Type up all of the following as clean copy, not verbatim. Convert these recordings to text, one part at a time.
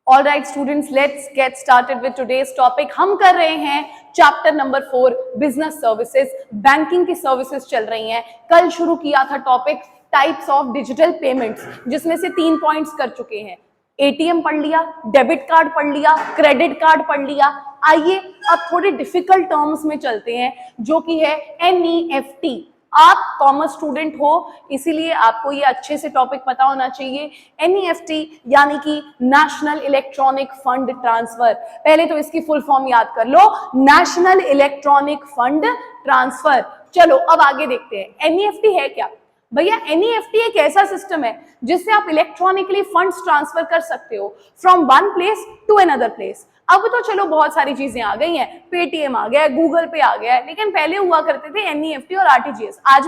All right students, let's get started with today's topic. हम कर रहे हैं chapter number 4 business services. Banking की सर्विसेज चल रही हैं। कल शुरू किया था topic types of digital payments, जिसमें से 3 पॉइंट्स कर चुके हैं। एटीएम पढ़ लिया, डेबिट कार्ड पढ़ लिया, क्रेडिट कार्ड पढ़ लिया। आइए अब थोड़े डिफिकल्ट टर्म्स में चलते हैं, जो कि है NEFT। आप कॉमर्स स्टूडेंट हो, इसीलिए आपको ये अच्छे से टॉपिक पता होना चाहिए। NEFT यानी कि नेशनल इलेक्ट्रॉनिक फंड ट्रांसफर। पहले तो इसकी फुल फॉर्म याद कर लो, नेशनल इलेक्ट्रॉनिक फंड ट्रांसफर। चलो अब आगे देखते हैं NEFT है क्या। भैया NEFT एक ऐसा सिस्टम है जिससे आप इलेक्ट्रॉनिकली फंड्स ट्रांसफर कर सकते हो from one place to another place. अब तो चलो बहुत सारी चीजें आ गई हैं, पेटीएम आ गया है, गूगल पे आ गया है, लेकिन पहले हुआ करते थे NEFT और RTGS। आज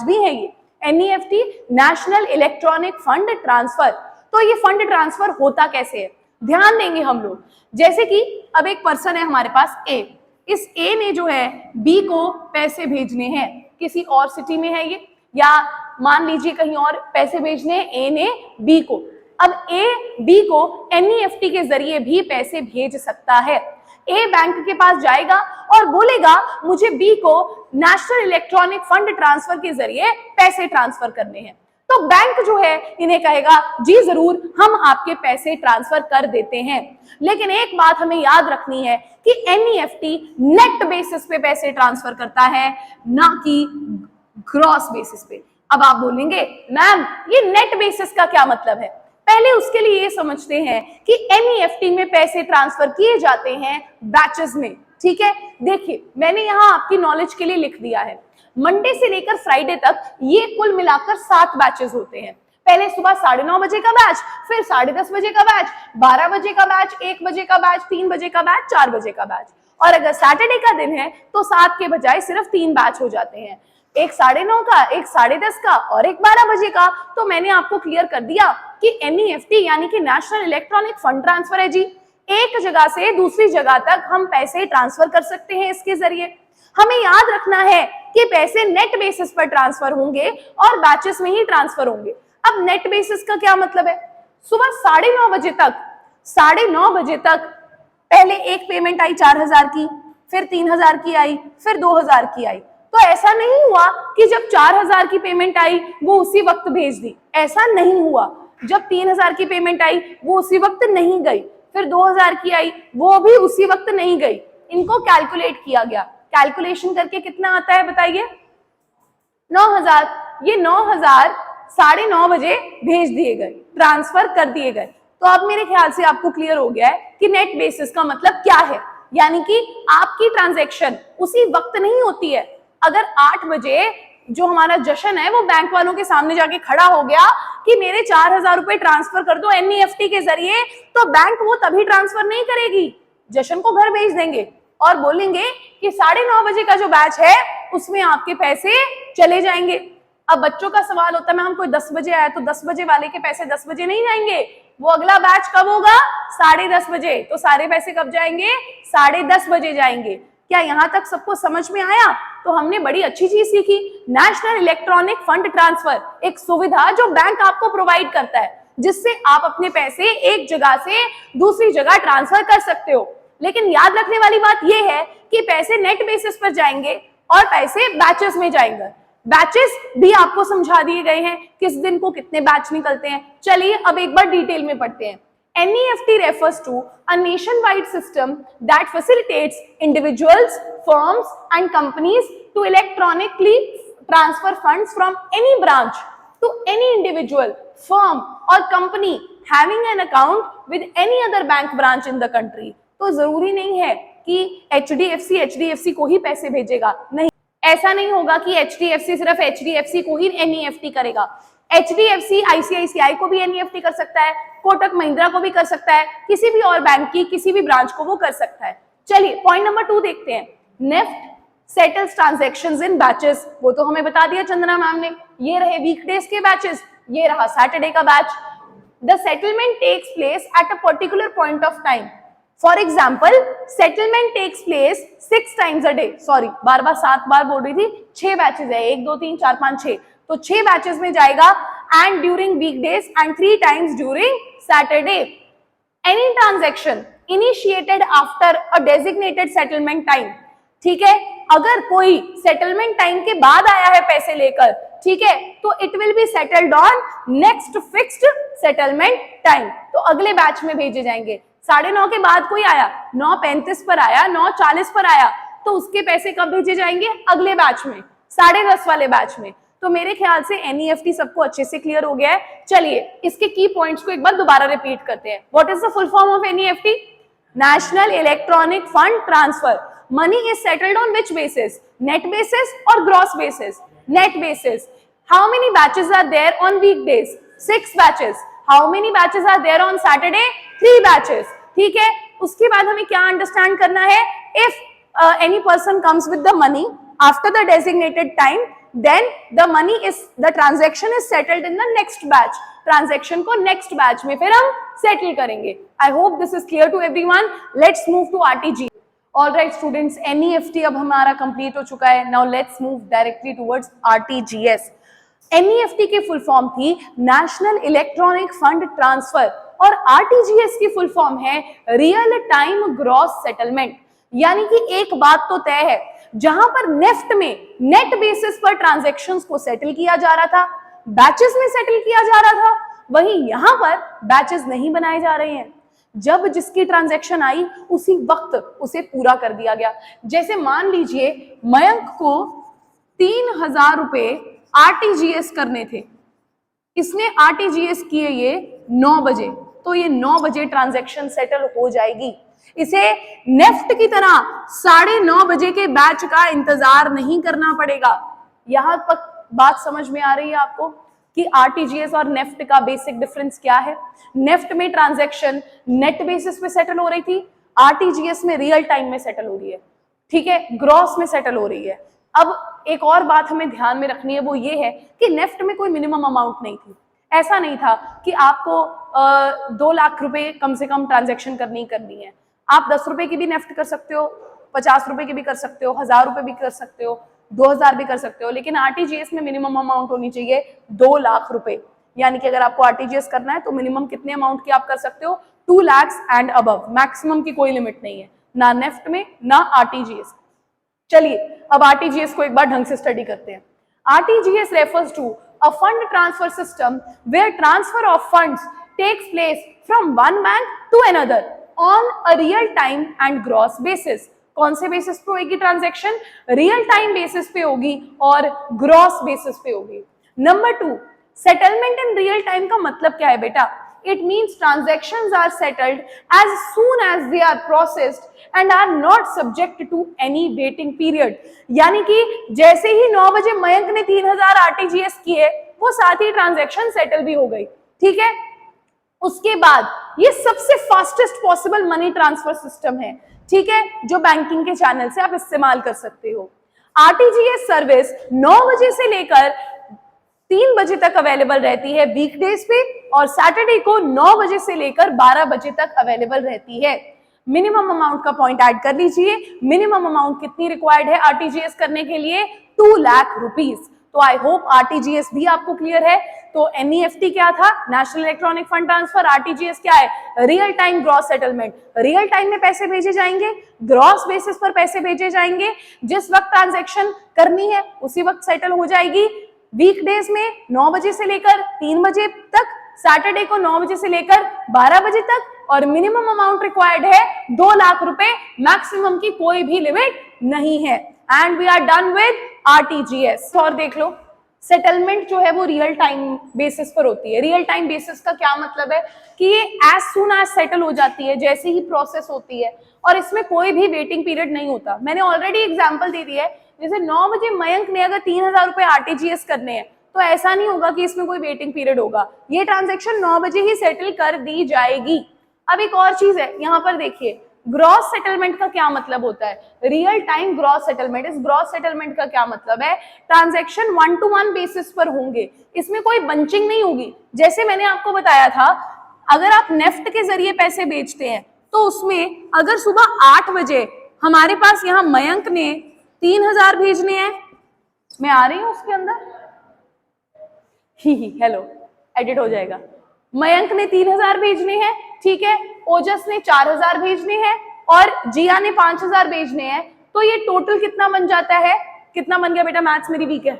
भी है ये NEFT, national electronic fund transfer. तो ये फंड ट्रांसफर होता कैसे है, ध्यान देंगे हम लोग। जैसे कि अब एक पर्सन है हमारे पास A, इस A ने जो है B को पैसे भेजने हैं, किसी और सिटी में है ये, या मान लीजिए कहीं और पैसे भेजने हैं A ने B को। अब A B को NEFT के जरिए भी पैसे भेज सकता है। A बैंक के पास जाएगा और बोलेगा मुझे B को नेशनल इलेक्ट्रॉनिक फंड ट्रांसफर के जरिए पैसे ट्रांसफर करने हैं। तो बैंक जो है इन्हें कहेगा जी जरूर, हम आपके पैसे ट्रांसफर कर देते हैं। लेकिन एक बात हमें याद रखनी है कि NEFT नेट बेसिस पे पैसे ट्रांसफर करता है, ना कि ग्रॉस बेसिस पे। अब आप बोलेंगे मैम ये नेट बेसिस का क्या मतलब है। पहले उसके लिए ये समझते हैं कि NEFT में पैसे ट्रांसफर किए जाते हैं बैचेस में। ठीक है, देखिए मैंने यहाँ आपकी नॉलेज के लिए लिख दिया है, मंडे से लेकर फ्राइडे तक ये कुल मिलाकर 7 बैचेस होते हैं। पहले सुबह 9:30 बजे का बैच, फिर 10:30 बजे का बैच, 12 बजे का बैच, 1 बजे का बैच, 3 बजे का बैच, 4 बजे का बैच। और अगर सैटरडे का दिन है तो 7 के बजाय सिर्फ 3 बैच हो जाते हैं, एक 9:30 का, एक 10:30 का और एक 12 बजे का। तो मैंने आपको क्लियर कर दिया कि NEFT यानी कि नेशनल इलेक्ट्रॉनिक फंड ट्रांसफर है जी। एक जगह से दूसरी जगह तक हम पैसे ट्रांसफर कर सकते हैं इसके जरिए। हमें याद रखना है कि पैसे नेट बेसिस पर ट्रांसफर होंगे और बैचेस में ही ट्रांसफर होंगे। अब नेट बेसिस का क्या मतलब है, सुबह 9:30 बजे तक, 9:30 बजे तक पहले एक पेमेंट आई 4,000 की, फिर 3,000 की आई, फिर 2,000 की आई। तो ऐसा नहीं हुआ कि जब 4,000 की पेमेंट आई वो उसी वक्त भेज दी, ऐसा नहीं हुआ। जब 3,000 की पेमेंट आई वो उसी वक्त नहीं गई, फिर 2,000 की आई वो भी उसी वक्त नहीं गई। इनको कैलकुलेट किया गया, कैलकुलेशन करके कितना आता है बताइए, 9,000। ये 9,000 9:30 बजे भेज दिए गए, ट्रांसफर कर दिए गए। तो अब मेरे ख्याल से आपको क्लियर हो गया है कि नेट बेसिस का मतलब क्या है। यानी कि आपकी ट्रांजैक्शन उसी वक्त नहीं होती है। अगर 8 बजे जो हमारा जश्न है वो बैंक वालों के सामने जाके खड़ा हो गया कि मेरे 4,000 रुपए ट्रांसफर कर दो NEFT के जरिए, तो बैंक वो तभी ट्रांसफर नहीं करेगी, जश्न को घर भेज देंगे और बोलेंगे कि 9:30 बजे का जो बैच है उसमें आपके पैसे चले जाएंगे। अब बच्चों का सवाल होता है मैम कोई 10 बजे आया तो 10 बजे वाले के पैसे 10 बजे नहीं जाएंगे, वो अगला बैच कब होगा, 10:30 बजे। तो सारे पैसे कब जाएंगे, 10:30 बजे जाएंगे। क्या यहां तक सबको समझ में आया? तो हमने बड़ी अच्छी चीज सीखी, नेशनल इलेक्ट्रॉनिक फंड ट्रांसफर एक सुविधा जो बैंक आपको प्रोवाइड करता है, जिससे आप अपने पैसे एक जगह से दूसरी जगह ट्रांसफर कर सकते हो। लेकिन याद रखने वाली बात यह है कि पैसे नेट बेसिस पर जाएंगे और पैसे बैचेस में जाएंगे। बैचेस भी आपको समझा दिए गए हैं, किस दिन को कितने बैच निकलते हैं। चलिए अब एक बार डिटेल में पढ़ते हैं। NEFT refers to a nationwide system that facilitates individuals, firms and companies to electronically transfer funds from any branch to any individual, firm or company having an account with any other bank branch in the country। तो जरूरी नहीं है कि HDFC को ही पैसे भेजेगा, नहीं, ऐसा नहीं होगा कि HDFC सिर्फ HDFC को ही NEFT करेगा। HDFC ICICI को भी NEFT कर सकता है, कोटक महिंद्रा को भी कर सकता है, किसी भी और बैंक की किसी भी ब्रांच को वो कर सकता है। चलिए पॉइंट नंबर 2 देखते हैं। नेफ्ट सेटल्स ट्रांजैक्शंस इन बैचेस, वो तो हमें बता दिया चंदना मैम ने। ये रहे वीकडेज के बैचेस, ये रहा सैटरडे का batch. The settlement takes place at a particular point of time. For example settlement takes place 6 times a day, sorry बार 7 बार बोल रही थी, 6 बैचेस है, 1 2 3 4 5 6, तो 6 बैचेस में जाएगा and during weekdays and 3 times during Saturday. Any transaction initiated after a designated settlement time, ठीक है, अगर कोई सेटलमेंट टाइम के बाद आया है पैसे लेकर, ठीक है, तो it will be settled on next fixed settlement time, तो अगले बैच में भेजे जाएंगे। 9:30 के बाद कोई आया, 9:35 पर आया, 9:40 पर आया, तो उसके पैसे कब भेजे जाएंगे? अगले बैच में, 10:30 वाले बैच में। तो मेरे ख्याल से एनईएफटी सबको अच्छे से क्लियर हो गया है। चलिए इसके की पॉइंट्स को एक बार दोबारा रिपीट करते हैं। What is the full form of NEFT? National electronic fund transfer. Money is settled on which basis? Net basis और gross basis? Net basis. How many batches are there on weekdays? 6 batches. How many batches are there on Saturday? 3 batches, ठीक है। उसके बाद हमें क्या understand करना है? If any person comes with the money after the designated time, then the transaction is settled in the next batch. transaction को next batch में फिर हम settle करेंगे। I hope this is clear to everyone. Let's move to RTG. All right students, NEFT अब हमारा complete हो चुका है। Now let's move directly towards RTGS. NEFT की फुल फॉर्म थी नेशनल इलेक्ट्रॉनिक फंड ट्रांसफर और RTGS की फुल फॉर्म है रियल टाइम ग्रॉस सेटलमेंट। यानी कि एक बात तो तय है, जहां पर नेफ्ट में नेट बेसिस पर ट्रांजैक्शंस को सेटल किया जा रहा था, बैचेस में सेटल किया जा रहा था, वहीं यहां पर बैचेस नहीं बनाए जा रहे हैं। जब जिसकी ट्रांजैक्शन आई उसी वक्त उसे पूरा कर दिया गया। जैसे मान लीजिए मयंक को 3000 रुपए आरटीजीएस करने थे, इसने आरटीजीएस किए ये 9 बजे, तो ये 9 बजे ट्रांजैक्शन सेटल हो जाएगी। इसे नेफ्ट की तरह 9:30 बजे के बैच का इंतजार नहीं करना पड़ेगा। यहां तक बात समझ में आ रही है आपको कि आरटीजीएस और नेफ्ट का बेसिक डिफरेंस क्या है? नेफ्ट में ट्रांजैक्शन नेट बेसिस पे सेटल हो रही थी, आरटीजीएस में रियल टाइम में सेटल हो रही है, ठीक है, ग्रॉस में सेटल हो रही है। अब एक और बात हमें ध्यान में रखनी है, वो ये है कि नेफ्ट में कोई मिनिमम अमाउंट नहीं थी। ऐसा नहीं था कि आपको 2 लाख रुपए कम से कम ट्रांजैक्शन करनी है। आप 10 रुपए की भी नेफ्ट कर सकते हो, 50 रुपए की भी कर सकते हो, 1000 रुपए भी कर सकते हो, 2000 भी कर सकते हो, लेकिन आरटीजीएस में मिनिमम अमाउंट होनी चाहिए 2 लाख रुपए। यानी कि अगर आपको आरटीजीएस करना है तो मिनिमम कितने अमाउंट की आप कर सकते हो? 2 lakhs एंड अबव। मैक्सिमम की कोई लिमिट नहीं है, ना नेफ्ट में ना आरटीजीएस। चलिए अब आरटीजीएस को एक बार ढंग से स्टडी करते हैं। RTGS refers to a fund transfer system where transfer of funds takes place from one bank to another on a real time and gross basis. कौन से बेसिस पे होगी ट्रांजैक्शन? रियल टाइम बेसिस पे होगी और gross basis पे होगी। Number 2, settlement in real time का मतलब क्या है बेटा? It means transactions are settled as soon as they are processed and are not subject to any waiting period. यानी कि जैसे ही 9 बजे मयंक ने 3000 आरटीजीएस किए, वो साथ ही ट्रांजैक्शन सेटल भी हो गई, ठीक है। उसके बाद ये सबसे fastest possible money transfer system है, ठीक है, जो बैंकिंग के चैनल से आप इस्तेमाल कर सकते हो। आरटीजीएस सर्विस 9 बजे से लेकर 3 बजे तक अवेलेबल रहती है वीकडेज पे, और सैटरडे को 9 बजे से लेकर 12 बजे तक अवेलेबल रहती है। मिनिमम अमाउंट का पॉइंट ऐड कर लीजिए। मिनिमम अमाउंट कितनी रिक्वायर्ड है आरटीजीएस करने के लिए? 2 लाख रुपीज। तो आई होप आरटीजीएस भी आपको क्लियर है। तो एनईएफटी क्या था? National electronic fund transfer. RTGS क्या है? Real time gross settlement. Real time में पैसे भेजे जाएंगे, ग्रॉस बेसिस पर पैसे भेजे जाएंगे। जिस वक्त ट्रांजैक्शन करनी है उसी वक्त सेटल हो जाएगी। वीकडेज में 9 बजे से लेकर 3 बजे तक, सैटरडे को 9 बजे से लेकर 12 बजे तक, और मिनिमम अमाउंट रिक्वायर्ड है 2 लाख रुपए। मैक्सिमम की कोई भी लिमिट नहीं है। And we are done with RTGS. और देख लो, सेटलमेंट जो है वो रियल टाइम बेसिस पर होती है। रियल टाइम बेसिस का क्या मतलब है? कि ये एज सून एज सेटल हो जाती है, जैसे ही प्रोसेस होती है, और इसमें कोई भी वेटिंग पीरियड नहीं होता। मैंने ऑलरेडी एग्जांपल दे दी है। जैसे 9 बजे मयंक ने अगर 3000 रुपए आरटीजीएस करने हैं, तो ऐसा नहीं होगा कि इसमें कोई वेटिंग पीरियड होगा। ये ट्रांजेक्शन 9 बजे ही सेटल कर दी जाएगी। अब एक और चीज है, यहाँ पर देखिए, ग्रॉस सेटलमेंट का क्या मतलब होता है? Real time gross settlement. इस ग्रॉस सेटलमेंट का क्या मतलब है? ट्रांजैक्शन 1-to-1 बेसिस पर होंगे, इसमें कोई बंचिंग नहीं होगी। जैसे मैंने आपको बताया था, अगर आप नेफ्ट के जरिए पैसे बेचते हैं तो उसमें अगर सुबह 8 बजे हमारे पास यहाँ मयंक ने 3000 भेजने हैं, मैं आ रही हूं उसके अंदर, ही हेलो, एडिट हो जाएगा। मयंक ने 3000 भेजने हैं, ठीक है, ओजस ने 4000 भेजने हैं और जिया ने 5000 भेजने हैं। तो ये टोटल कितना बन जाता है, कितना बन गया बेटा, मैथ्स मेरी वीक है,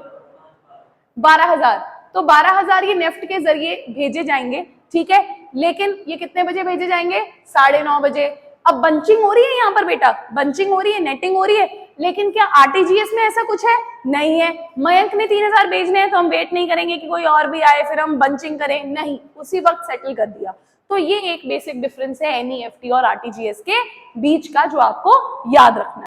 12000। तो 12000 ये नेफ्ट के जरिए भेजे जाएंगे, ठीक है, लेकिन ये कितने बजे भेजे जाएंगे, 9:30 बजे। अब बंचिंग हो रही है यहाँ पर बेटा, बंचिंग हो रही है, नेटिंग हो रही है, लेकिन क्या आरटीजीएस में ऐसा कुछ है, नहीं है। मयंक ने 3000 भेजने हैं तो हम वेट नहीं करेंगे कि कोई और भी आए फिर हम बंचिंग करें, नहीं, उसी वक्त सेटल कर दिया। तो ये एक बेसिक डिफरेंस है एनईएफटी और आरटीजीएस के बीच का, जो आपको याद रखना है।